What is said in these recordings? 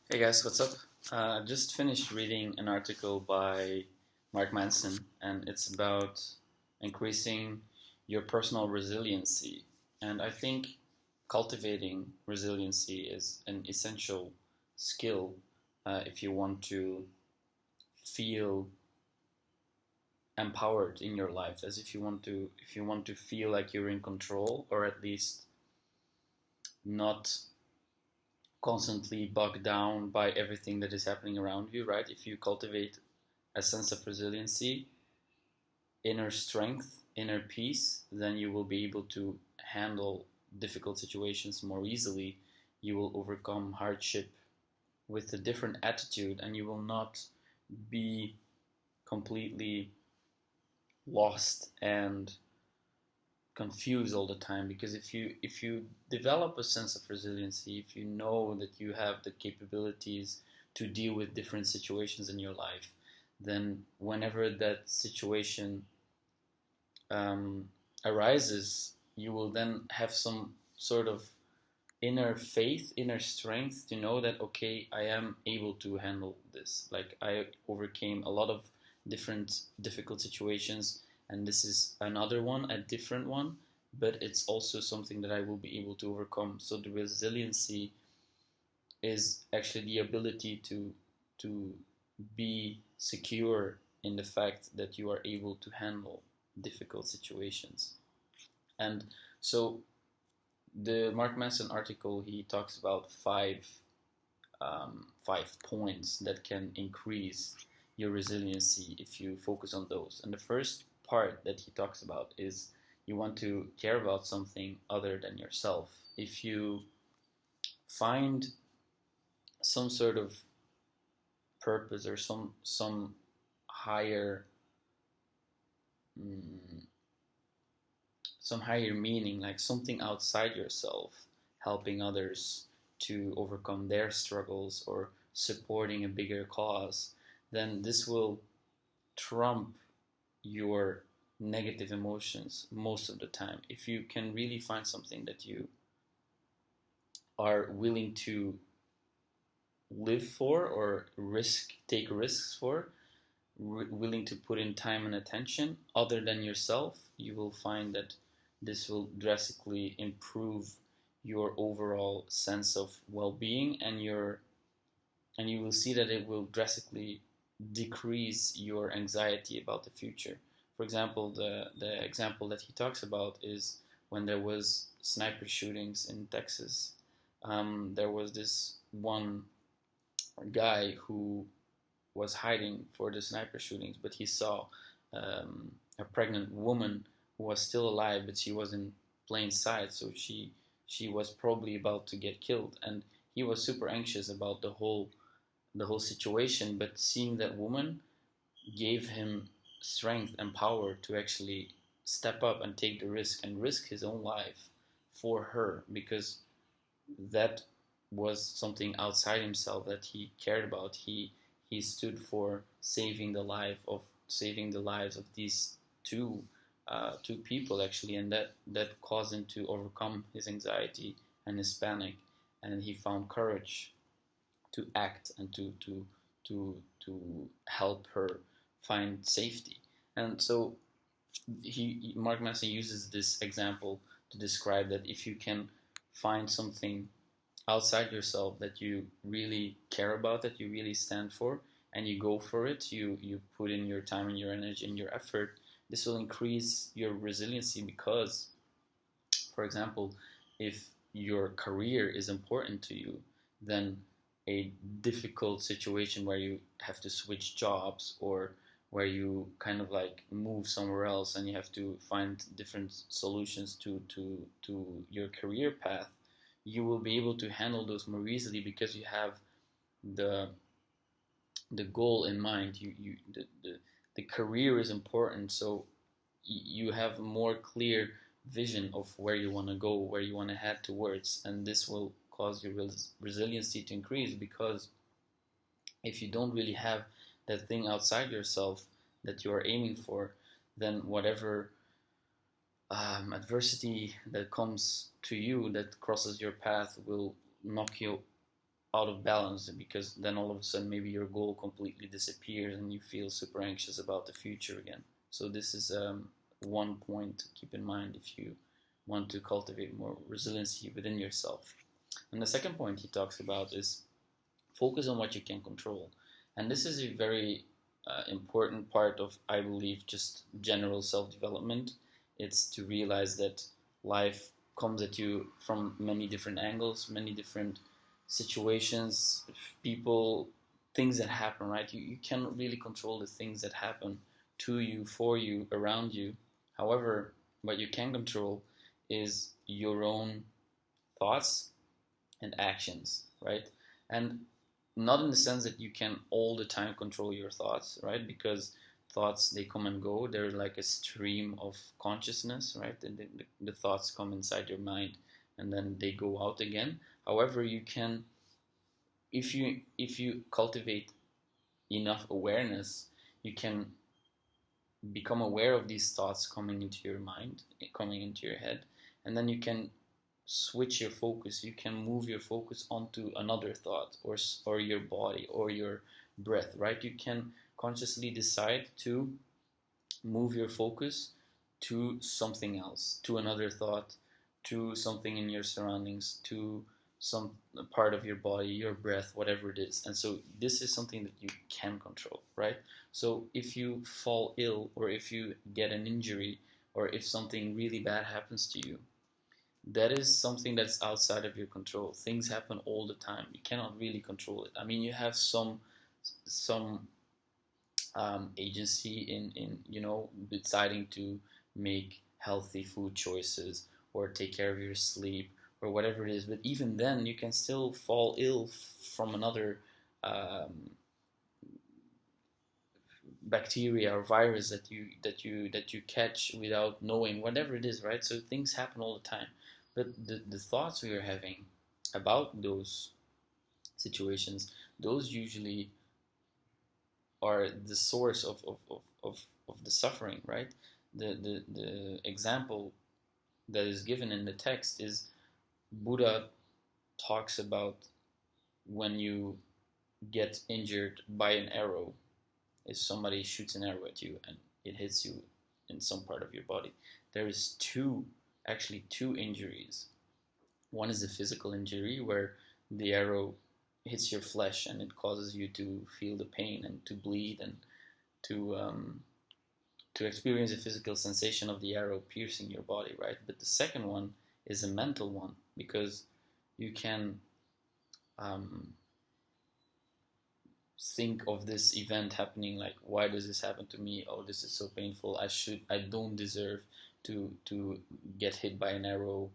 Hey guys, what's up? Just finished reading an article by Mark Manson, and it's about increasing your personal resiliency. And I think cultivating resiliency is an essential skill if you want to feel empowered in your life, as if you want to feel like you're in control, or at least not constantly bogged down by everything that is happening around you, right? If you cultivate a sense of resiliency, inner strength, inner peace, then you will be able to handle difficult situations more easily. You will overcome hardship with a different attitude, and you will not be completely lost and confused all the time, because if you develop a sense of resiliency, if you know that you have the capabilities to deal with different situations in your life, then whenever that situation um, arises, you will then have some sort of inner faith, inner strength to know that, okay, I am able to handle this. Like, I overcame a lot of different difficult situations, and this is another one, a different one, but it's also something that I will be able to overcome. So the resiliency is actually the ability to be secure in the fact that you are able to handle difficult situations. And so the Mark Manson article, he talks about five points that can increase your resiliency if you focus on those. And the first part that he talks about is you want to care about something other than yourself. If you find some sort of purpose or some higher mm, some higher meaning, like something outside yourself, helping others to overcome their struggles or supporting a bigger cause, then this will trump your negative emotions most of the time. If you can really find something that you are willing to live for or take risks for, willing to put in time and attention other than yourself, you will find that this will drastically improve your overall sense of well-being, and you will see that it will drastically decrease your anxiety about the future. For example, the example that he talks about is when there was sniper shootings in Texas. There was this one guy who was hiding for the sniper shootings, but he saw a pregnant woman who was still alive, but she was in plain sight, so she was probably about to get killed, and he was super anxious about the whole situation. But seeing that woman gave him strength and power to actually step up and take the risk and risk his own life for her, because that was something outside himself that he cared about. He stood for saving the lives of these two people actually, and that caused him to overcome his anxiety and his panic, and he found courage to act and to help her find safety. And so Mark Manson uses this example to describe that if you can find something outside yourself that you really care about, that you really stand for, and you go for it, you put in your time and your energy and your effort, this will increase your resiliency. Because, for example, if your career is important to you, then a difficult situation where you have to switch jobs, or where you kind of like move somewhere else and you have to find different solutions to your career path, you will be able to handle those more easily because you have the the goal in mind. The career is important, so you have a more clear vision of where you want to go, where you want to head towards, and this will cause your resiliency to increase. Because if you don't really have that thing outside yourself that you are aiming for, then whatever adversity that comes to you, that crosses your path, will knock you out of balance, because then all of a sudden maybe your goal completely disappears and you feel super anxious about the future again. So this is one point to keep in mind if you want to cultivate more resiliency within yourself. And the second point he talks about is focus on what you can control. And this is a very important part of, I believe, just general self-development. It's to realize that life comes at you from many different angles, many different situations, people, things that happen, right? You cannot really control the things that happen to you, for you, around you. However, what you can control is your own thoughts and actions, right? And not in the sense that you can all the time control your thoughts, right? Because thoughts, they come and go. They're like a stream of consciousness, right? The thoughts come inside your mind and then they go out again. However, you can, if you cultivate enough awareness, you can become aware of these thoughts coming into your mind, coming into your head, and then you can switch your focus. You can move your focus onto another thought, or your body, or your breath, right? You can consciously decide to move your focus to something else, to another thought, to something in your surroundings, to some part of your body, your breath, whatever it is. And so this is something that you can control, right? So if you fall ill, or if you get an injury, or if something really bad happens to you, that is something that's outside of your control. Things happen all the time. You cannot really control it. I mean, you have some agency in deciding to make healthy food choices, or take care of your sleep, or whatever it is. But even then, you can still fall ill from another bacteria or virus that you catch without knowing, whatever it is, right? So things happen all the time. But the thoughts we are having about those situations, those usually are the source of the suffering, right? The example that is given in the text is, Buddha talks about when you get injured by an arrow. If somebody shoots an arrow at you and it hits you in some part of your body, there is actually two injuries. One is a physical injury, where the arrow hits your flesh and it causes you to feel the pain and to bleed, and to experience the physical sensation of the arrow piercing your body, right? But the second one is a mental one, because you can um, think of this event happening, like, why does this happen to me? Oh, this is so painful. I don't deserve to get hit by an arrow.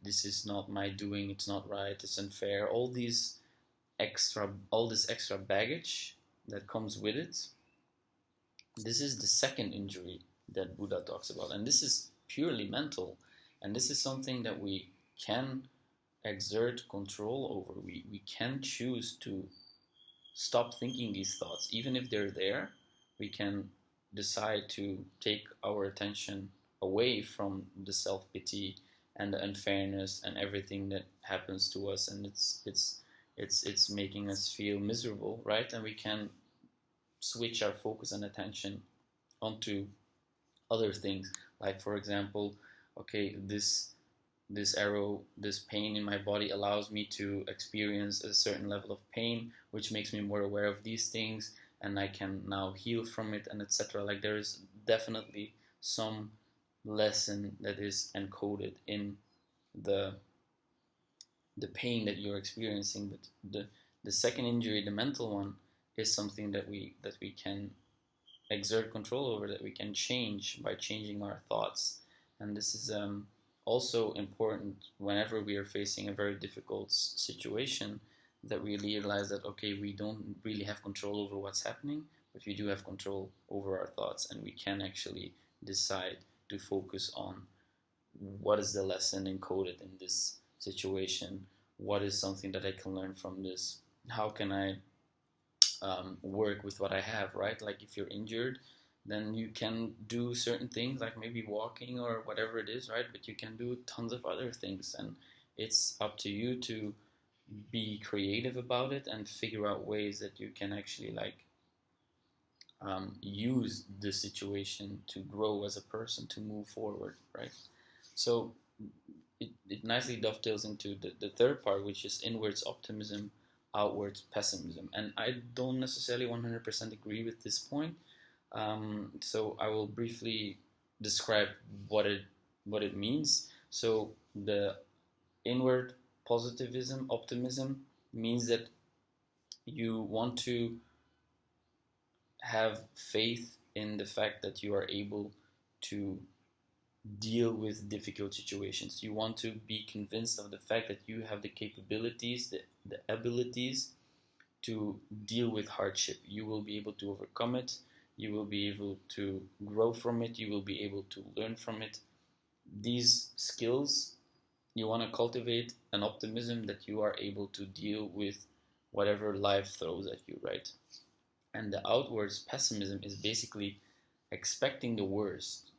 This is not my doing. It's not right. It's unfair. All this extra baggage that comes with it. This is the second injury that Buddha talks about, and this is purely mental, and this is something that we can exert control over. We can choose to stop thinking these thoughts. Even if they're there, we can decide to take our attention away from the self-pity and the unfairness and everything that happens to us, and it's making us feel miserable, right? And we can switch our focus and attention onto other things, like, for example, okay, this arrow, this pain in my body allows me to experience a certain level of pain, which makes me more aware of these things, and I can now heal from it, and etc. Like, there is definitely some lesson that is encoded in the pain that you're experiencing. But the second injury, the mental one, is something that we can exert control over, that we can change by changing our thoughts. And this is also important whenever we are facing a very difficult situation, that we realize that, okay, we don't really have control over what's happening, but we do have control over our thoughts, and we can actually decide to focus on what is the lesson encoded in this situation, what is something that I can learn from this, how can I work with what I have, right? Like, if you're injured, then you can do certain things, like maybe walking or whatever it is, right? But you can do tons of other things, and it's up to you to be creative about it and figure out ways that you can actually like use the situation to grow as a person, to move forward, right? So it nicely dovetails into the third part, which is inwards optimism, outwards pessimism. And I don't necessarily 100% agree with this point. So I will briefly describe what it means. So the inward positivism, optimism means that you want to have faith in the fact that you are able to deal with difficult situations. You want to be convinced of the fact that you have the capabilities, the abilities to deal with hardship. You will be able to overcome it. You will be able to grow from it. You will be able to learn from it. These skills, you want to cultivate an optimism that you are able to deal with whatever life throws at you, right? And the outwards pessimism is basically expecting the worst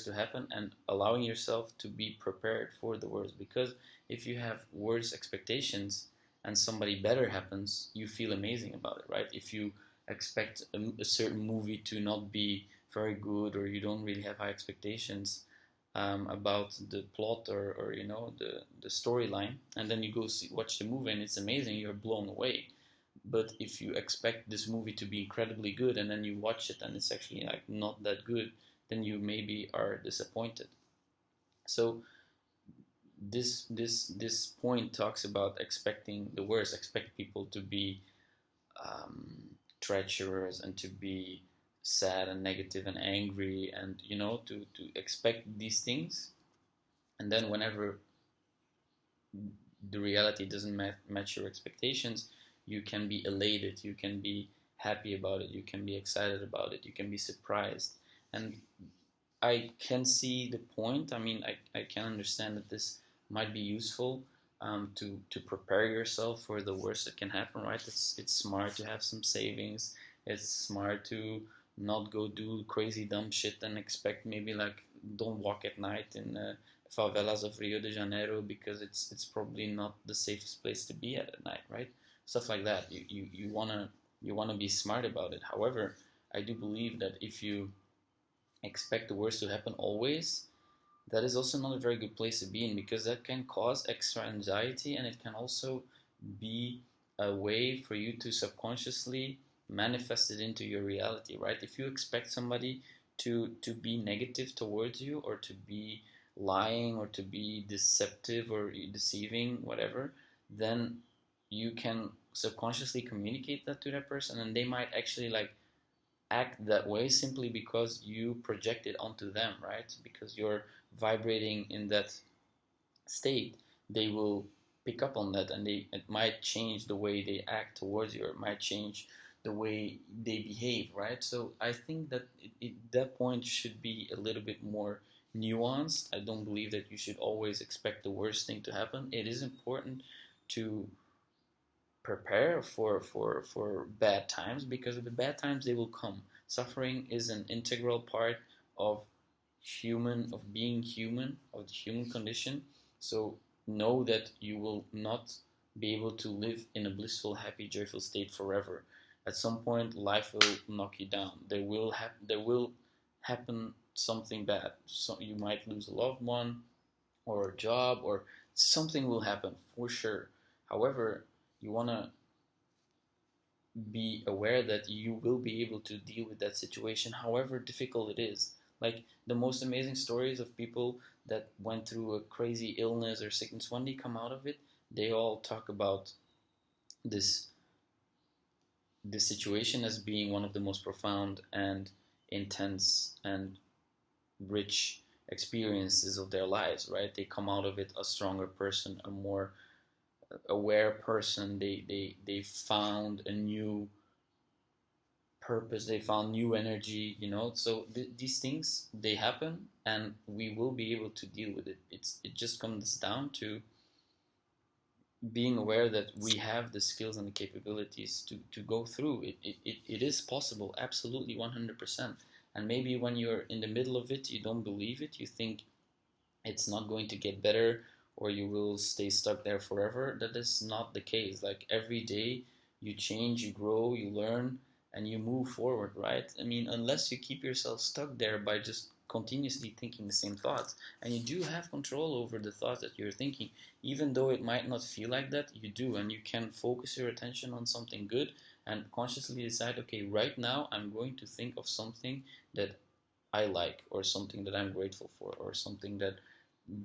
to happen and allowing yourself to be prepared for the worst. Because if you have worse expectations and somebody better happens, you feel amazing about it, right? If you expect a certain movie to not be very good, or you don't really have high expectations about the plot, or you know, the storyline, and then you go watch the movie and it's amazing, you're blown away. But if you expect this movie to be incredibly good and then you watch it and it's actually like not that good, then you maybe are disappointed. So this point talks about expecting the worst. Expect people to be um, treacherous and to be sad and negative and angry, and you know, to expect these things. And then whenever the reality doesn't match your expectations, you can be elated, you can be happy about it, you can be excited about it, you can be surprised. And I can see the point. I mean, I can understand that this might be useful to prepare yourself for the worst that can happen, right? It's smart to have some savings. It's smart to not go do crazy dumb shit and expect maybe like don't walk at night in favelas of Rio de Janeiro because it's probably not the safest place to be at night, right? Stuff like that. You wanna be smart about it. However, I do believe that if you expect the worst to happen always, that is also not a very good place to be in, because that can cause extra anxiety, and it can also be a way for you to subconsciously manifest it into your reality, right? If you expect somebody to be negative towards you, or to be lying, or to be deceptive or deceiving, whatever, then you can subconsciously communicate that to that person, and they might actually like act that way simply because you project it onto them, right? Because you're vibrating in that state, they will pick up on that, and it might change the way they act towards you, or it might change the way they behave, right? So I think that that point should be a little bit more nuanced. I don't believe that you should always expect the worst thing to happen. It is important to prepare for bad times, because the bad times, they will come. Suffering is an integral part of being human, of the human condition. So know that you will not be able to live in a blissful, happy, joyful state forever. At some point, life will knock you down. There will happen something bad. So you might lose a loved one, or a job, or something will happen for sure. However, you want to be aware that you will be able to deal with that situation, however difficult it is. Like the most amazing stories of people that went through a crazy illness or sickness, when they come out of it, they all talk about this this situation as being one of the most profound and intense and rich experiences of their lives, right? They come out of it a stronger person, a more aware person. They found a new purpose, they found new energy, you know. So these things, they happen, and we will be able to deal with it. It just comes down to being aware that we have the skills and the capabilities to go through it. It is possible, absolutely 100%. And maybe when you're in the middle of it, you don't believe it. You think it's not going to get better, or you will stay stuck there forever. That is not the case. Like every day you change, you grow, you learn, and you move forward, right? I mean, unless you keep yourself stuck there by just continuously thinking the same thoughts, and you do have control over the thoughts that you're thinking, even though it might not feel like that, you do, and you can focus your attention on something good and consciously decide, okay, right now I'm going to think of something that I like, or something that I'm grateful for, or something that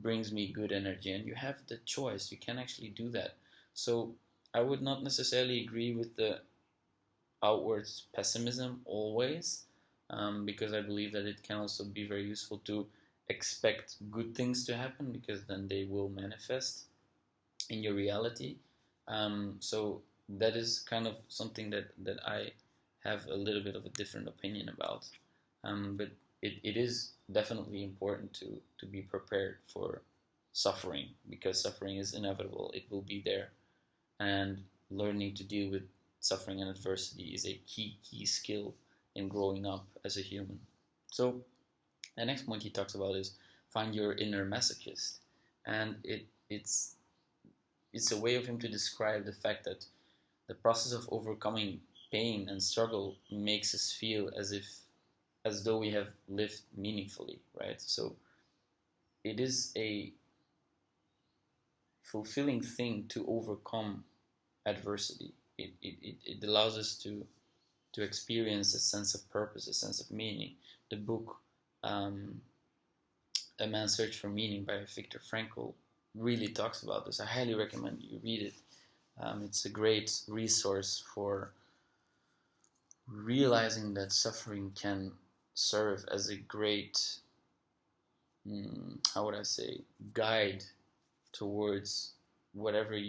brings me good energy. And you have the choice, you can actually do that. So I would not necessarily agree with the outwards pessimism always, because I believe that it can also be very useful to expect good things to happen, because then they will manifest in your reality. So that is kind of something that I have a little bit of a different opinion about. But it is definitely important to be prepared for suffering, because suffering is inevitable. It will be there. And learning to deal with suffering and adversity is a key skill in growing up as a human. So the next point he talks about is find your inner masochist. And it's a way of him to describe the fact that the process of overcoming pain and struggle makes us feel as though we have lived meaningfully, right? So it is a fulfilling thing to overcome adversity. It allows us to experience a sense of purpose, a sense of meaning. The book um, A Man's Search for Meaning by Viktor Frankl really talks about this. I highly recommend you read it. It's a great resource for realizing that suffering can serve as a great, how would I say, guide towards whatever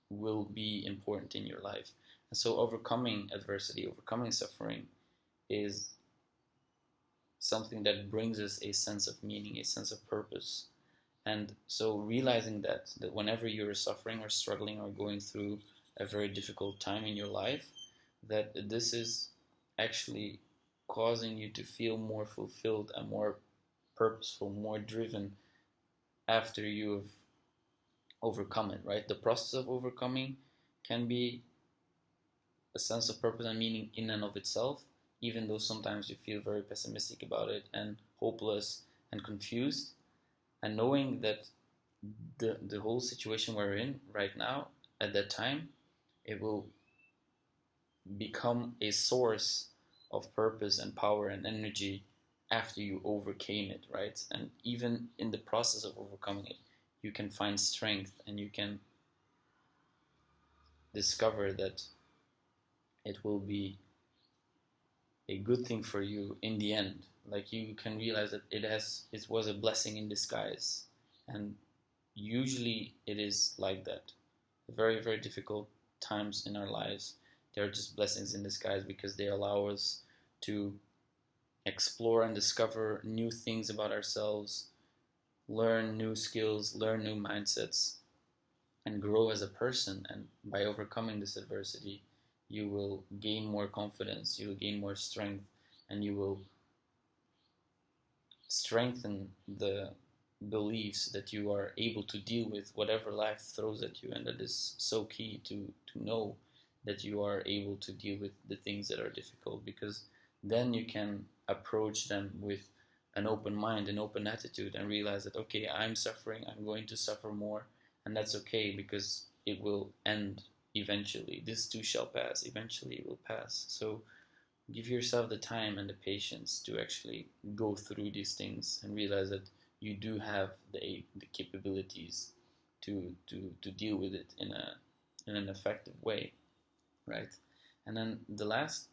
will be important in your life. And so overcoming adversity, overcoming suffering is something that brings us a sense of meaning, a sense of purpose. And so realizing that whenever you're suffering or struggling or going through a very difficult time in your life, that this is actually causing you to feel more fulfilled and more purposeful, more driven after you've overcome it, right? The process of overcoming can be a sense of purpose and meaning in and of itself, even though sometimes you feel very pessimistic about it and hopeless and confused. And knowing that the whole situation we're in right now, at that time, it will become a source of purpose and power and energy after you overcame it, right? And even in the process of overcoming it, you can find strength, and you can discover that it will be a good thing for you in the end. Like, you can realize that it was a blessing in disguise. And usually it is like that. Very, very difficult times in our lives, they're just blessings in disguise, because they allow us to explore and discover new things about ourselves, learn new skills, learn new mindsets, and grow as a person. And by overcoming this adversity, you will gain more confidence, you will gain more strength, and you will strengthen the beliefs that you are able to deal with whatever life throws at you. And that is so key to know that you are able to deal with the things that are difficult, because then you can approach them with an open mind, an open attitude, and realize that, okay, I'm suffering, I'm going to suffer more, and that's okay, because it will end eventually. This too shall pass. Eventually it will pass. So give yourself the time and the patience to actually go through these things, and realize that you do have the capabilities to deal with it in an effective way, right? And then the last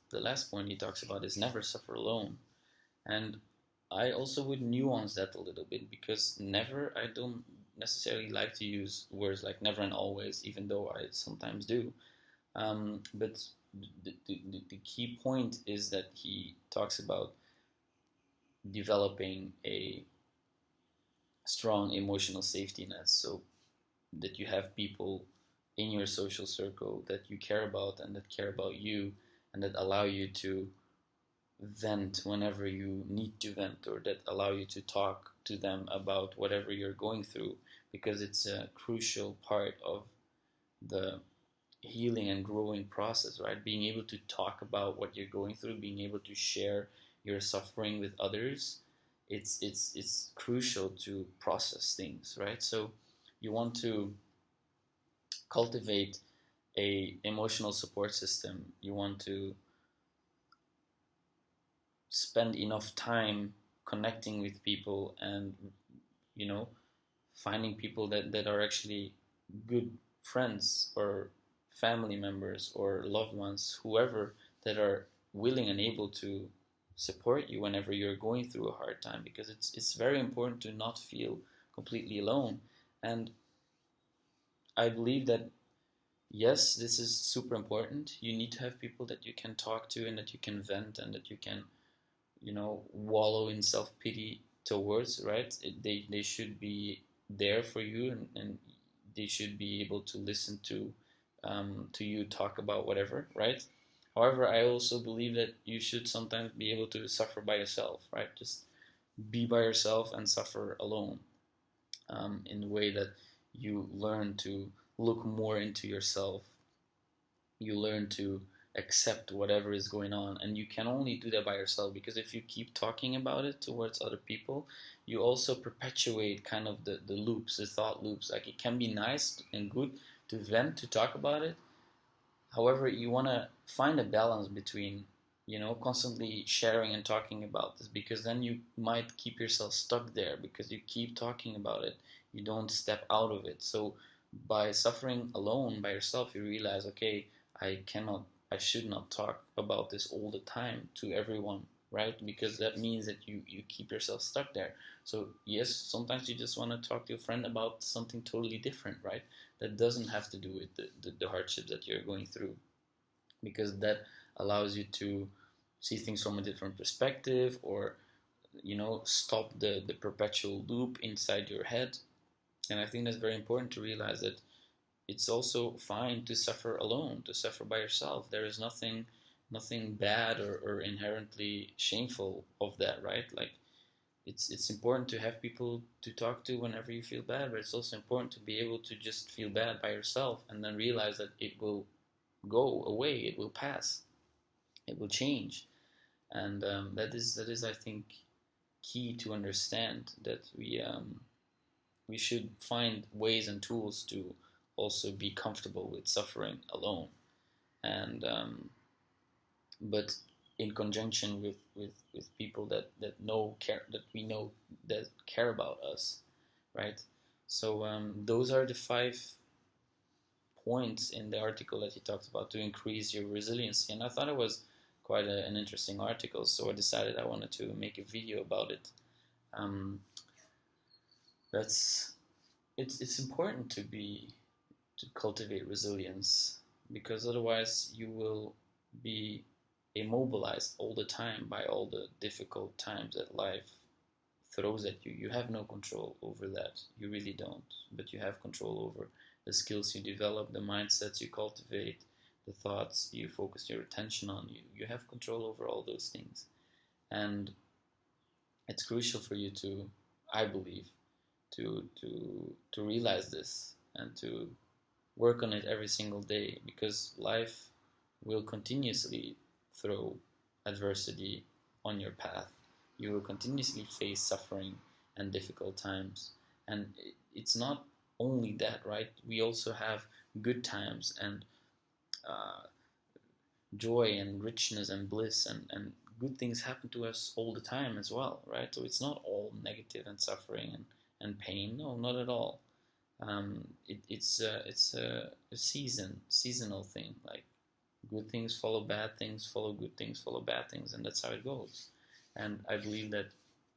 point he talks about is never suffer alone. And I also would nuance that a little bit, because never, I don't necessarily like to use words like never and always, even though I sometimes do. But the key point is that he talks about developing a strong emotional safety net, so that you have people in your social circle that you care about and that care about you, and that allow you to vent whenever you need to vent, or that allow you to talk to them about whatever you're going through. because it's a crucial part of the healing and growing process, right? Being able to talk about what you're going through, being able to share your suffering with others, it's crucial to process things, right? So you want to cultivate a emotional support system. You want to spend enough time connecting with people, and you know finding people that are actually good friends or family members or loved ones, whoever, that are willing and able to support you whenever you're going through a hard time, because it's very important to not feel completely alone. And I believe that yes, this is super important. You need to have people that you can talk to and that you can vent and that you can wallow in self-pity towards, right? They should be there for you, and they should be able to listen to you talk about whatever, right? However, I also believe that you should sometimes be able to suffer by yourself, right? Just be by yourself and suffer alone, in the way that you learn to look more into yourself. You learn to accept whatever is going on, and you can only do that by yourself, because if you keep talking about it towards other people, you also perpetuate kind of the loops, the thought loops. Like, it can be nice and good to vent, to talk about it. However, you want to find a balance between constantly sharing and talking about this, because then you might keep yourself stuck there because you keep talking about it. You don't step out of it. So by suffering alone by yourself, you realize, okay, I cannot, I should not talk about this all the time to everyone, right? Because that means that you keep yourself stuck there. So yes, sometimes you just want to talk to a friend about something totally different, right? That doesn't have to do with the hardships that you're going through, because that allows you to see things from a different perspective, or stop the perpetual loop inside your head. And I think that's very important to realize that it's also fine to suffer alone, to suffer by yourself. There is nothing bad or inherently shameful of that, right? Like, it's important to have people to talk to whenever you feel bad, but it's also important to be able to just feel bad by yourself and then realize that it will go away, it will pass, it will change. And that is, I think, key to understand, that we should find ways and tools to also be comfortable with suffering alone, and but in conjunction with people that we know that care about us, right? So those are the 5 points in the article that he talked about to increase your resiliency, and I thought it was quite an interesting article, so I decided I wanted to make a video about it. Um, that's it's important to cultivate resilience, because otherwise you will be immobilized all the time by all the difficult times that life throws at you. You have no control over that. You really don't. But you have control over the skills you develop, the mindsets you cultivate, the thoughts you focus your attention on. You have control over all those things. And it's crucial for you to, I believe, to realize this and to work on it every single day, because life will continuously throw adversity on your path. You will continuously face suffering and difficult times. And it's not only that, right? We also have good times and uh, joy and richness and bliss, and good things happen to us all the time as well, right? So it's not all negative and suffering and pain. No, not at all. It's a seasonal thing. Like, good things follow bad things, follow good things, follow bad things, and that's how it goes. And I believe that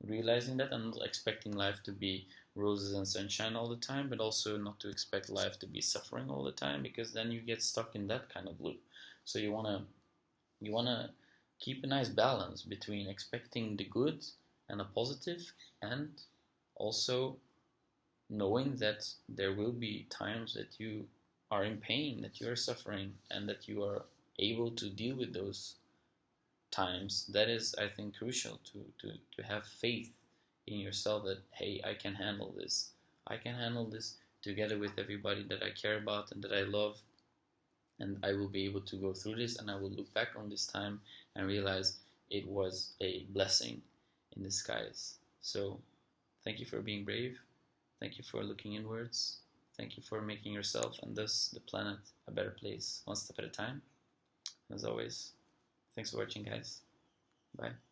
realizing that and not expecting life to be roses and sunshine all the time, but also not to expect life to be suffering all the time, because then you get stuck in that kind of loop. So you wanna keep a nice balance between expecting the good and a positive, and also knowing that there will be times that you are in pain, that you are suffering, and that you are able to deal with those times. That is, I think, crucial to have faith in yourself that, hey, I can handle this. I can handle this together with everybody that I care about and that I love, and I will be able to go through this, and I will look back on this time and realize it was a blessing in disguise. So thank you for being brave. Thank you for looking inwards. Thank you for making yourself and thus the planet a better place, one step at a time. As always, thanks for watching, guys. Bye.